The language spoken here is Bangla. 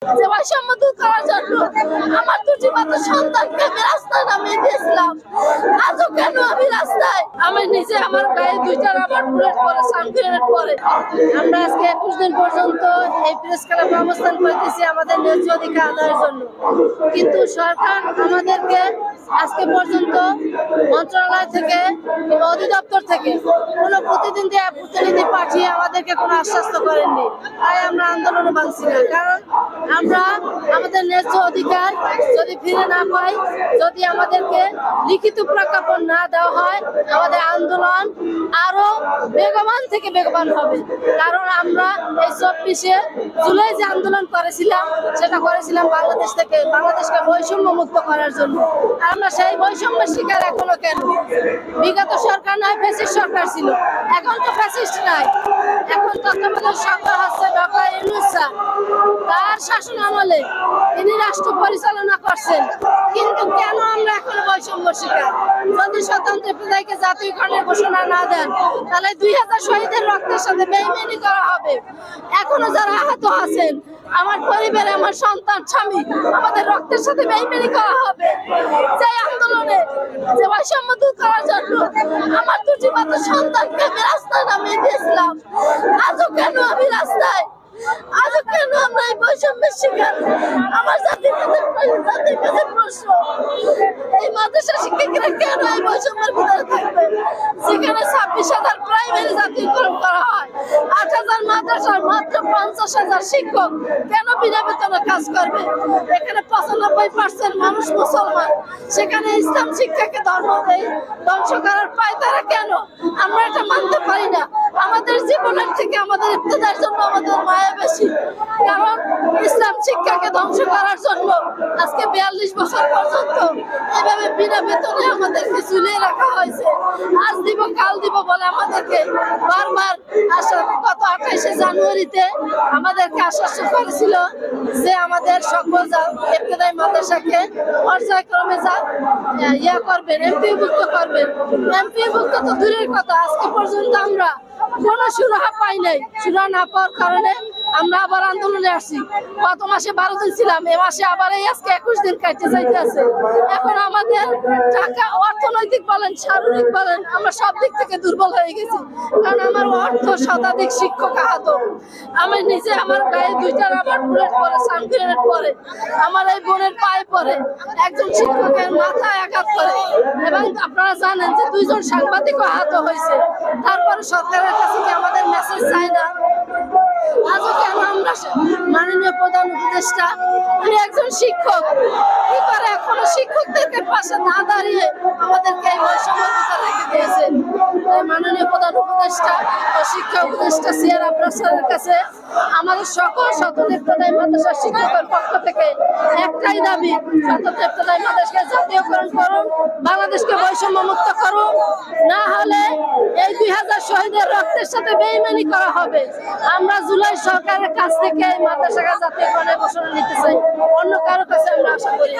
যে বৈষম্য দূর করার জন্য আমার দুটি মাত্র সন্তানকে আমি রাস্তায় নামিয়ে দিয়েছিলাম। আজও কেন আমি রাস্তায়? আমি নিজে আমার গায়ে দুইটা রাবার বুলেট পরে সানগ্রেনেড পরে আমরা আজকে 21 দিন পর্যন্ত এই প্রেস ক্লাবে অবস্থান করতেছি আমাদের ন্যায্য অধিকার আদায়ের জন্য। কিন্তু সরকার আমাদেরকে আজকে পর্যন্ত মন্ত্রণালয় থেকে কিংবা অধিদপ্তর থেকে কোনো প্রতিনিধি পাঠিয়ে আমাদেরকে কোনো আশ্বস্ত করেননি। তাই আমরা আন্দোলনে ভাঙছি না, কারণ আমরা আমাদের ন্যায্য অধিকার যদি ফিরে না পাই, যদি আমাদেরকে লিখিত প্রজ্ঞাপন না দেওয়া হয়, আমাদের আন্দোলন আরো বেগবান থেকে বেগবান হবে। কারণ আমরা এই 24 জুলাই যে আন্দোলন করেছিলাম সেটা করেছিলাম বাংলাদেশকে বৈষম্য মুক্ত করার জন্য। আমরা সেই বৈষম্যের শিকার এখনো কেন? বিগত সরকার নয়, ফ্যাসিস্ট সরকার ছিল, এখন তো ফ্যাসিস্ট নাই, এখন তত্ত্বাবধায়ক সরকার হচ্ছে ডক্টর ইউনূস স্যার। তার শাসন আমলে তিনি রাষ্ট্র পরিচালনা করছেন, কিন্তু কেন আমরা এখন বৈষম্য শিকার? যদি স্বতন্ত্র বিধায়কে জাতীয়করণের ঘোষণা না দেন, তাহলে 2000 শহীদের রক্তের সাথে বেইমানি করা হবে। এখনো যারা আহত আছেন, আমার পরিবারে আমার সন্তান স্বামী, আমাদের রক্তের সাথে বেইমানি করা হবে। যে আন্দোলনে যে বৈষম্য দূর করার জন্য আমার দুটি মাত্র সন্তানকে আমি রাস্তায় নামিয়ে দিয়েছিলাম। আজও কেন আমি রাস্তায়? আজও কেন আমরা এই বৈষম্যের শিকার? আমার জাতির কাছে প্রশ্ন, এই মাদ্রাসা শিক্ষকেরা কেন এই বৈষম্যের ভিতরে থাকবে? যেখানে 26,000 প্রাইমারি জাতীয়করণ করা হয়, 8,000 মাদ্রাসার মাত্র 50,000 শিক্ষক কেন বিনা বেতনে কাজ করবে? এখানে 95% মানুষ মুসলমান, সেখানে ইসলাম শিক্ষাকে ধ্বংস করার পায় তারা কেন? আমরা এটা মানতে পারি না। আমাদের জীবনের থেকে আমাদের ইফতেদার জন্য আমাদের মায়া বেশি, কারণ ইসলাম শিক্ষাকে ধ্বংস করার জন্য আজকে 42 বছর পর্যন্ত এভাবে বিনা বেতনে আমাদেরকে ঝুলিয়ে রাখা হয়েছে। আজ দিব কাল দিব বলে আমাদেরকে বারবার গত 28 জানুয়ারিতে আমাদেরকে আশ্বস্ত করেছিল যে আমাদের সকল ইফতেদায়ী মাদ্রাসাকে পর্যায়ক্রমে করবেন, এমপিভুক্ত করবেন। এমপিভুক্ত তো দূরের কথা, আজকে পর্যন্ত আমরা কোনো সুরাহা পাই নাই। সুরাহা না পাওয়ার কারণে আমরা আবার আন্দোলনে আসছি। গত মাসে 12 দিন ছিলাম, এ মাসে আবার এই আজকে 21 দিন কাটতে যাইতে আছে। এখন আমাদের টাকা, অর্থনৈতিক বলেন, শারীরিক বলেন, আমরা সব দিক থেকে দুর্বল হয়ে গেছি। কারণ আমার শতাধিক শিক্ষক আহত, আমি নিজে আমার গায়ে দুইটা রাবার বুলেট পরে সানগ্রেনেড পরে আমার এই বোনের পায়ে পরে একজন শিক্ষকের মাথায় আঘাত করে, এবং আপনারা জানেন যে 2 জন সাংবাদিকও আহত হয়েছে। তারপরে সরকারের কাছে কি আমাদের মেসেজ চাই না? আজও কেন আমরা মাননীয় প্রধান উপদেষ্টা, উনি একজন শিক্ষক, কি করে এখনো শিক্ষকদেরকে পাশে না দাঁড়িয়ে আমাদেরকে এই বৈষম্যের ভিতরে রেখে দিয়েছেন? মাননীয় প্রধান উপদেষ্টা ও শিক্ষা উপদেষ্টা সিআর আবরার স্যারের কাছে আমাদের সকল স্বতন্ত্র ইফতেদায়ী মাদ্রাসার শিক্ষকের পক্ষ থেকে একটাই দাবি, স্বতন্ত্র ইফতেদায়ী মাদ্রাসাকে জাতীয়করণ করুন, বাংলাদেশকে বৈষম্য মুক্ত করুন, না হলে এই 2000 শহীদের রক্তের সাথে বেইমানি করা হবে। আমরা জুলাই সরকারের কাছ থেকে এই মাদ্রাসাকে জাতীয়করণের ঘোষণা নিতে চাই, অন্য কারো কাছে আমরা আশা করি।